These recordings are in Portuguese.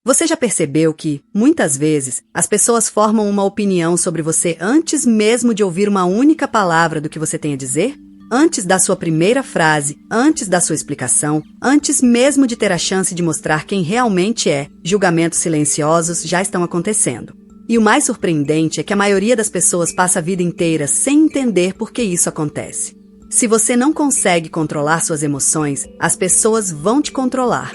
Você já percebeu que, muitas vezes, as pessoas formam uma opinião sobre você antes mesmo de ouvir uma única palavra do que você tem a dizer? Antes da sua primeira frase, antes da sua explicação, antes mesmo de ter a chance de mostrar quem realmente é, julgamentos silenciosos já estão acontecendo. E o mais surpreendente é que a maioria das pessoas passa a vida inteira sem entender por que isso acontece. Se você não consegue controlar suas emoções, as pessoas vão te controlar.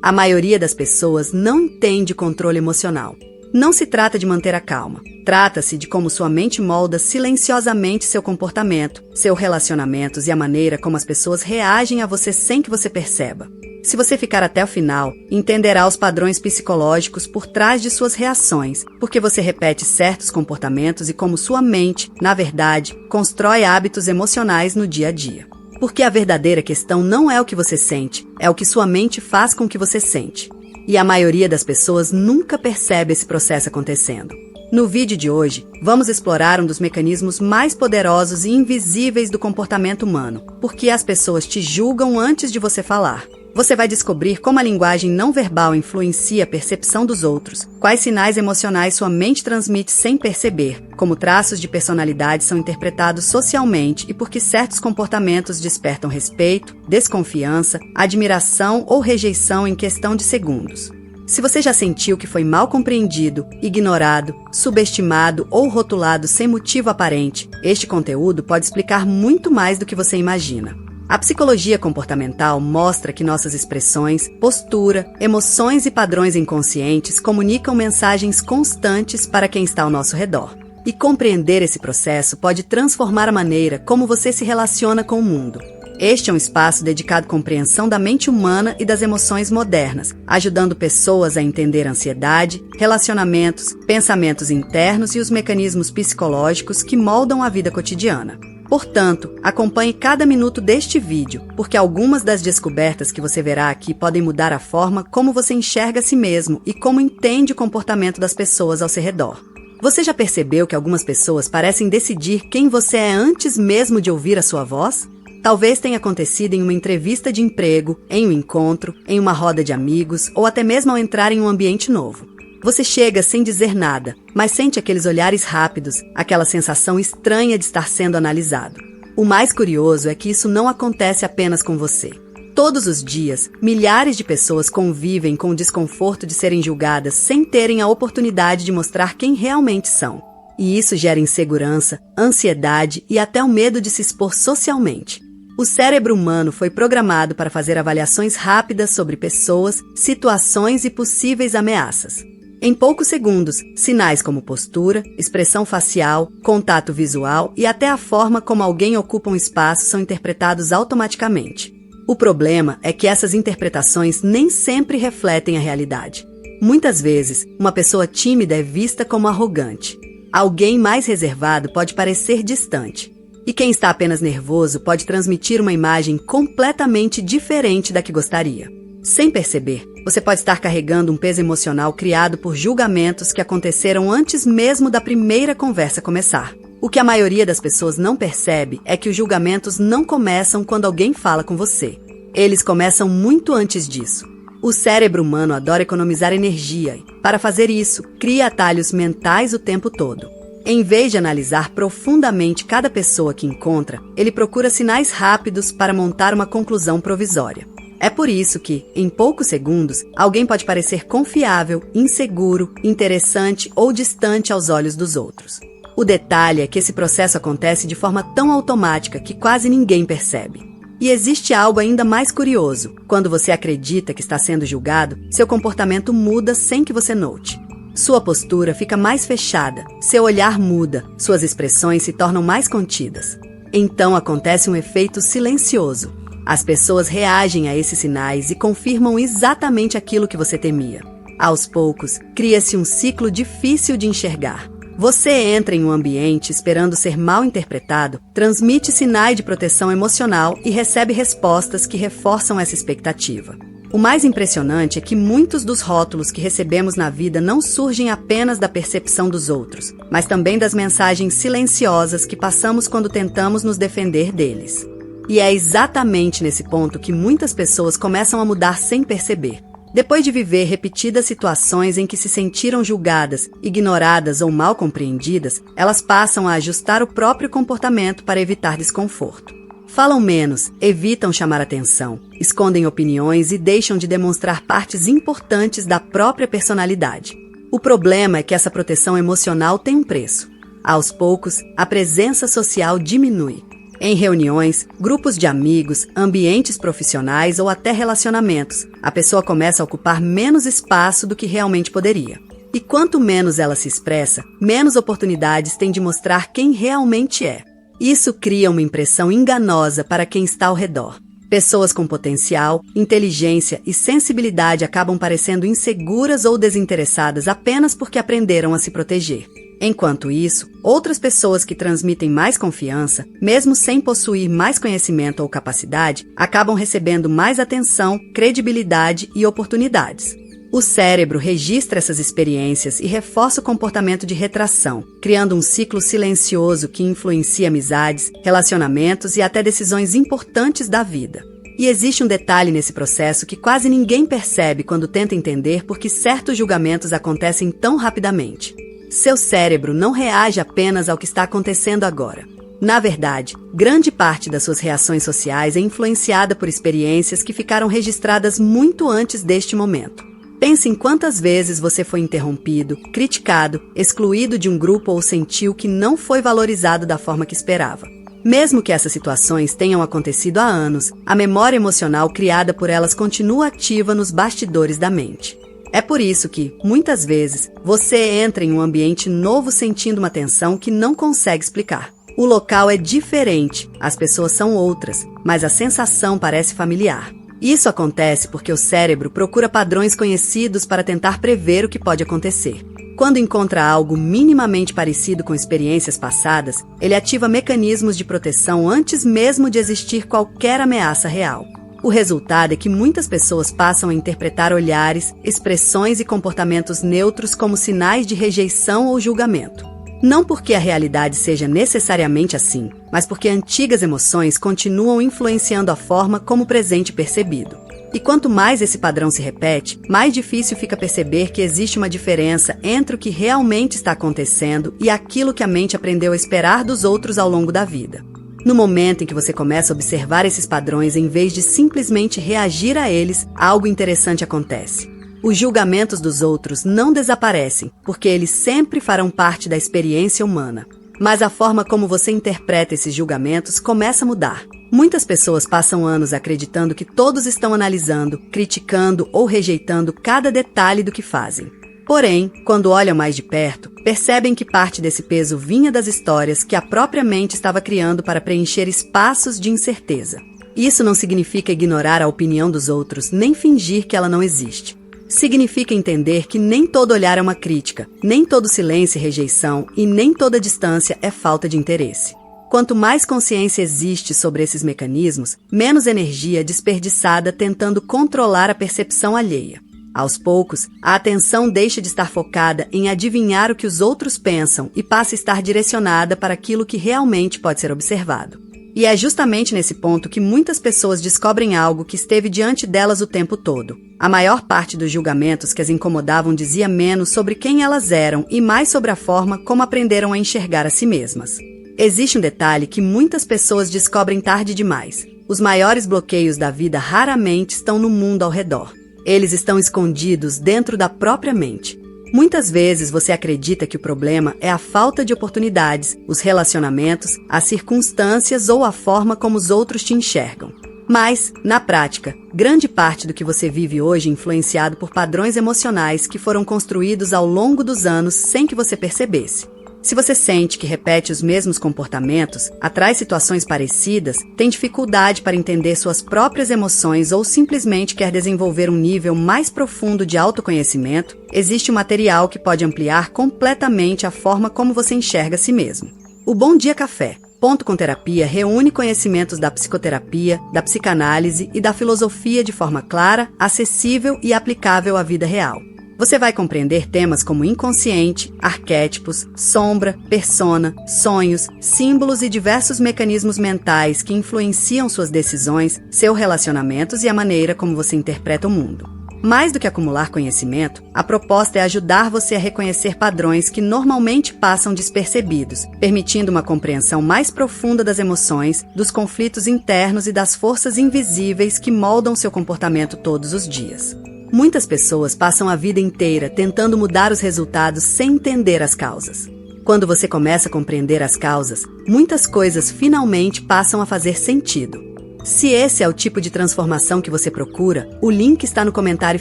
A maioria das pessoas não entende controle emocional. Não se trata de manter a calma. Trata-se de como sua mente molda silenciosamente seu comportamento, seus relacionamentos e a maneira como as pessoas reagem a você sem que você perceba. Se você ficar até o final, entenderá os padrões psicológicos por trás de suas reações, porque você repete certos comportamentos e como sua mente, na verdade, constrói hábitos emocionais no dia a dia. Porque a verdadeira questão não é o que você sente, é o que sua mente faz com que você sente. E a maioria das pessoas nunca percebe esse processo acontecendo. No vídeo de hoje, vamos explorar um dos mecanismos mais poderosos e invisíveis do comportamento humano, porque as pessoas te julgam antes de você falar. Você vai descobrir como a linguagem não verbal influencia a percepção dos outros, quais sinais emocionais sua mente transmite sem perceber, como traços de personalidade são interpretados socialmente e por que certos comportamentos despertam respeito, desconfiança, admiração ou rejeição em questão de segundos. Se você já sentiu que foi mal compreendido, ignorado, subestimado ou rotulado sem motivo aparente, este conteúdo pode explicar muito mais do que você imagina. A psicologia comportamental mostra que nossas expressões, postura, emoções e padrões inconscientes comunicam mensagens constantes para quem está ao nosso redor. E compreender esse processo pode transformar a maneira como você se relaciona com o mundo. Este é um espaço dedicado à compreensão da mente humana e das emoções modernas, ajudando pessoas a entender ansiedade, relacionamentos, pensamentos internos e os mecanismos psicológicos que moldam a vida cotidiana. Portanto, acompanhe cada minuto deste vídeo, porque algumas das descobertas que você verá aqui podem mudar a forma como você enxerga a si mesmo e como entende o comportamento das pessoas ao seu redor. Você já percebeu que algumas pessoas parecem decidir quem você é antes mesmo de ouvir a sua voz? Talvez tenha acontecido em uma entrevista de emprego, em um encontro, em uma roda de amigos ou até mesmo ao entrar em um ambiente novo. Você chega sem dizer nada, mas sente aqueles olhares rápidos, aquela sensação estranha de estar sendo analisado. O mais curioso é que isso não acontece apenas com você. Todos os dias, milhares de pessoas convivem com o desconforto de serem julgadas sem terem a oportunidade de mostrar quem realmente são. E isso gera insegurança, ansiedade e até o medo de se expor socialmente. O cérebro humano foi programado para fazer avaliações rápidas sobre pessoas, situações e possíveis ameaças. Em poucos segundos, sinais como postura, expressão facial, contato visual e até a forma como alguém ocupa um espaço são interpretados automaticamente. O problema é que essas interpretações nem sempre refletem a realidade. Muitas vezes, uma pessoa tímida é vista como arrogante. Alguém mais reservado pode parecer distante. E quem está apenas nervoso pode transmitir uma imagem completamente diferente da que gostaria. Sem perceber, você pode estar carregando um peso emocional criado por julgamentos que aconteceram antes mesmo da primeira conversa começar. O que a maioria das pessoas não percebe é que os julgamentos não começam quando alguém fala com você. Eles começam muito antes disso. O cérebro humano adora economizar energia e, para fazer isso, cria atalhos mentais o tempo todo. Em vez de analisar profundamente cada pessoa que encontra, ele procura sinais rápidos para montar uma conclusão provisória. É por isso que, em poucos segundos, alguém pode parecer confiável, inseguro, interessante ou distante aos olhos dos outros. O detalhe é que esse processo acontece de forma tão automática que quase ninguém percebe. E existe algo ainda mais curioso. Quando você acredita que está sendo julgado, seu comportamento muda sem que você note. Sua postura fica mais fechada, seu olhar muda, suas expressões se tornam mais contidas. Então acontece um efeito silencioso. As pessoas reagem a esses sinais e confirmam exatamente aquilo que você temia. Aos poucos, cria-se um ciclo difícil de enxergar. Você entra em um ambiente esperando ser mal interpretado, transmite sinais de proteção emocional e recebe respostas que reforçam essa expectativa. O mais impressionante é que muitos dos rótulos que recebemos na vida não surgem apenas da percepção dos outros, mas também das mensagens silenciosas que passamos quando tentamos nos defender deles. E é exatamente nesse ponto que muitas pessoas começam a mudar sem perceber. Depois de viver repetidas situações em que se sentiram julgadas, ignoradas ou mal compreendidas, elas passam a ajustar o próprio comportamento para evitar desconforto. Falam menos, evitam chamar atenção, escondem opiniões e deixam de demonstrar partes importantes da própria personalidade. O problema é que essa proteção emocional tem um preço. Aos poucos, a presença social diminui. Em reuniões, grupos de amigos, ambientes profissionais ou até relacionamentos, a pessoa começa a ocupar menos espaço do que realmente poderia. E quanto menos ela se expressa, menos oportunidades tem de mostrar quem realmente é. Isso cria uma impressão enganosa para quem está ao redor. Pessoas com potencial, inteligência e sensibilidade acabam parecendo inseguras ou desinteressadas apenas porque aprenderam a se proteger. Enquanto isso, outras pessoas que transmitem mais confiança, mesmo sem possuir mais conhecimento ou capacidade, acabam recebendo mais atenção, credibilidade e oportunidades. O cérebro registra essas experiências e reforça o comportamento de retração, criando um ciclo silencioso que influencia amizades, relacionamentos e até decisões importantes da vida. E existe um detalhe nesse processo que quase ninguém percebe quando tenta entender por que certos julgamentos acontecem tão rapidamente. Seu cérebro não reage apenas ao que está acontecendo agora. Na verdade, grande parte das suas reações sociais é influenciada por experiências que ficaram registradas muito antes deste momento. Pense em quantas vezes você foi interrompido, criticado, excluído de um grupo ou sentiu que não foi valorizado da forma que esperava. Mesmo que essas situações tenham acontecido há anos, a memória emocional criada por elas continua ativa nos bastidores da mente. É por isso que, muitas vezes, você entra em um ambiente novo sentindo uma tensão que não consegue explicar. O local é diferente, as pessoas são outras, mas a sensação parece familiar. Isso acontece porque o cérebro procura padrões conhecidos para tentar prever o que pode acontecer. Quando encontra algo minimamente parecido com experiências passadas, ele ativa mecanismos de proteção antes mesmo de existir qualquer ameaça real. O resultado é que muitas pessoas passam a interpretar olhares, expressões e comportamentos neutros como sinais de rejeição ou julgamento. Não porque a realidade seja necessariamente assim, mas porque antigas emoções continuam influenciando a forma como o presente é percebido. E quanto mais esse padrão se repete, mais difícil fica perceber que existe uma diferença entre o que realmente está acontecendo e aquilo que a mente aprendeu a esperar dos outros ao longo da vida. No momento em que você começa a observar esses padrões em vez de simplesmente reagir a eles, algo interessante acontece. Os julgamentos dos outros não desaparecem, porque eles sempre farão parte da experiência humana. Mas a forma como você interpreta esses julgamentos começa a mudar. Muitas pessoas passam anos acreditando que todos estão analisando, criticando ou rejeitando cada detalhe do que fazem. Porém, quando olham mais de perto, percebem que parte desse peso vinha das histórias que a própria mente estava criando para preencher espaços de incerteza. Isso não significa ignorar a opinião dos outros, nem fingir que ela não existe. Significa entender que nem todo olhar é uma crítica, nem todo silêncio é rejeição e nem toda distância é falta de interesse. Quanto mais consciência existe sobre esses mecanismos, menos energia é desperdiçada tentando controlar a percepção alheia. Aos poucos, a atenção deixa de estar focada em adivinhar o que os outros pensam e passa a estar direcionada para aquilo que realmente pode ser observado. E é justamente nesse ponto que muitas pessoas descobrem algo que esteve diante delas o tempo todo. A maior parte dos julgamentos que as incomodavam dizia menos sobre quem elas eram e mais sobre a forma como aprenderam a enxergar a si mesmas. Existe um detalhe que muitas pessoas descobrem tarde demais. Os maiores bloqueios da vida raramente estão no mundo ao redor. Eles estão escondidos dentro da própria mente. Muitas vezes você acredita que o problema é a falta de oportunidades, os relacionamentos, as circunstâncias ou a forma como os outros te enxergam. Mas, na prática, grande parte do que você vive hoje é influenciado por padrões emocionais que foram construídos ao longo dos anos sem que você percebesse. Se você sente que repete os mesmos comportamentos, atrai situações parecidas, tem dificuldade para entender suas próprias emoções ou simplesmente quer desenvolver um nível mais profundo de autoconhecimento, existe um material que pode ampliar completamente a forma como você enxerga a si mesmo. O Bom Dia Café, Ponto com Terapia, reúne conhecimentos da psicoterapia, da psicanálise e da filosofia de forma clara, acessível e aplicável à vida real. Você vai compreender temas como inconsciente, arquétipos, sombra, persona, sonhos, símbolos e diversos mecanismos mentais que influenciam suas decisões, seus relacionamentos e a maneira como você interpreta o mundo. Mais do que acumular conhecimento, a proposta é ajudar você a reconhecer padrões que normalmente passam despercebidos, permitindo uma compreensão mais profunda das emoções, dos conflitos internos e das forças invisíveis que moldam seu comportamento todos os dias. Muitas pessoas passam a vida inteira tentando mudar os resultados sem entender as causas. Quando você começa a compreender as causas, muitas coisas finalmente passam a fazer sentido. Se esse é o tipo de transformação que você procura, o link está no comentário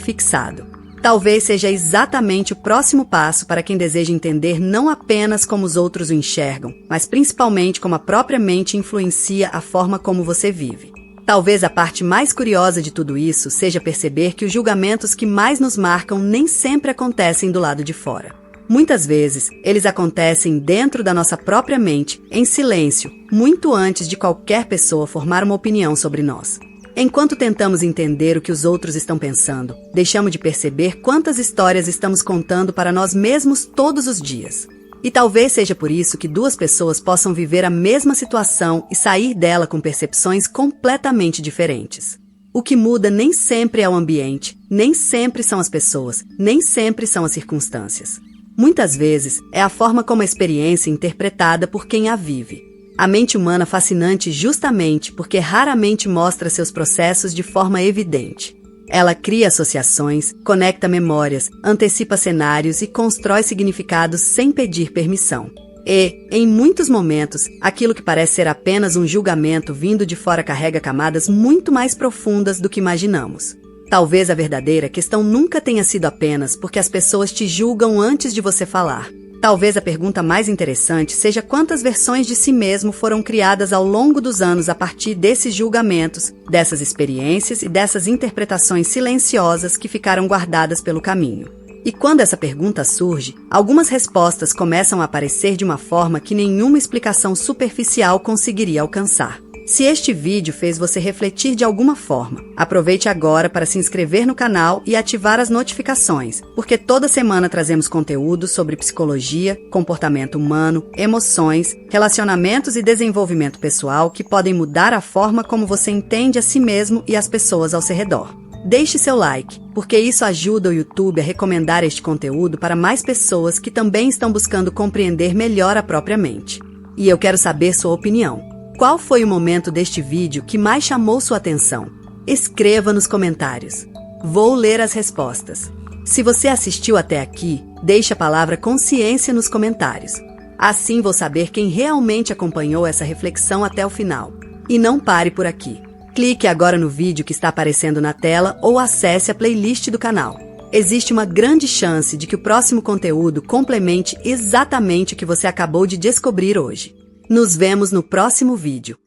fixado. Talvez seja exatamente o próximo passo para quem deseja entender não apenas como os outros o enxergam, mas principalmente como a própria mente influencia a forma como você vive. Talvez a parte mais curiosa de tudo isso seja perceber que os julgamentos que mais nos marcam nem sempre acontecem do lado de fora. Muitas vezes, eles acontecem dentro da nossa própria mente, em silêncio, muito antes de qualquer pessoa formar uma opinião sobre nós. Enquanto tentamos entender o que os outros estão pensando, deixamos de perceber quantas histórias estamos contando para nós mesmos todos os dias. E talvez seja por isso que duas pessoas possam viver a mesma situação e sair dela com percepções completamente diferentes. O que muda nem sempre é o ambiente, nem sempre são as pessoas, nem sempre são as circunstâncias. Muitas vezes, é a forma como a experiência é interpretada por quem a vive. A mente humana é fascinante justamente porque raramente mostra seus processos de forma evidente. Ela cria associações, conecta memórias, antecipa cenários e constrói significados sem pedir permissão. E, em muitos momentos, aquilo que parece ser apenas um julgamento vindo de fora carrega camadas muito mais profundas do que imaginamos. Talvez a verdadeira questão nunca tenha sido apenas porque as pessoas te julgam antes de você falar. Talvez a pergunta mais interessante seja quantas versões de si mesmo foram criadas ao longo dos anos a partir desses julgamentos, dessas experiências e dessas interpretações silenciosas que ficaram guardadas pelo caminho. E quando essa pergunta surge, algumas respostas começam a aparecer de uma forma que nenhuma explicação superficial conseguiria alcançar. Se este vídeo fez você refletir de alguma forma, aproveite agora para se inscrever no canal e ativar as notificações, porque toda semana trazemos conteúdo sobre psicologia, comportamento humano, emoções, relacionamentos e desenvolvimento pessoal que podem mudar a forma como você entende a si mesmo e as pessoas ao seu redor. Deixe seu like, porque isso ajuda o YouTube a recomendar este conteúdo para mais pessoas que também estão buscando compreender melhor a própria mente. E eu quero saber sua opinião. Qual foi o momento deste vídeo que mais chamou sua atenção? Escreva nos comentários. Vou ler as respostas. Se você assistiu até aqui, deixe a palavra consciência nos comentários. Assim vou saber quem realmente acompanhou essa reflexão até o final. E não pare por aqui. Clique agora no vídeo que está aparecendo na tela ou acesse a playlist do canal. Existe uma grande chance de que o próximo conteúdo complemente exatamente o que você acabou de descobrir hoje. Nos vemos no próximo vídeo.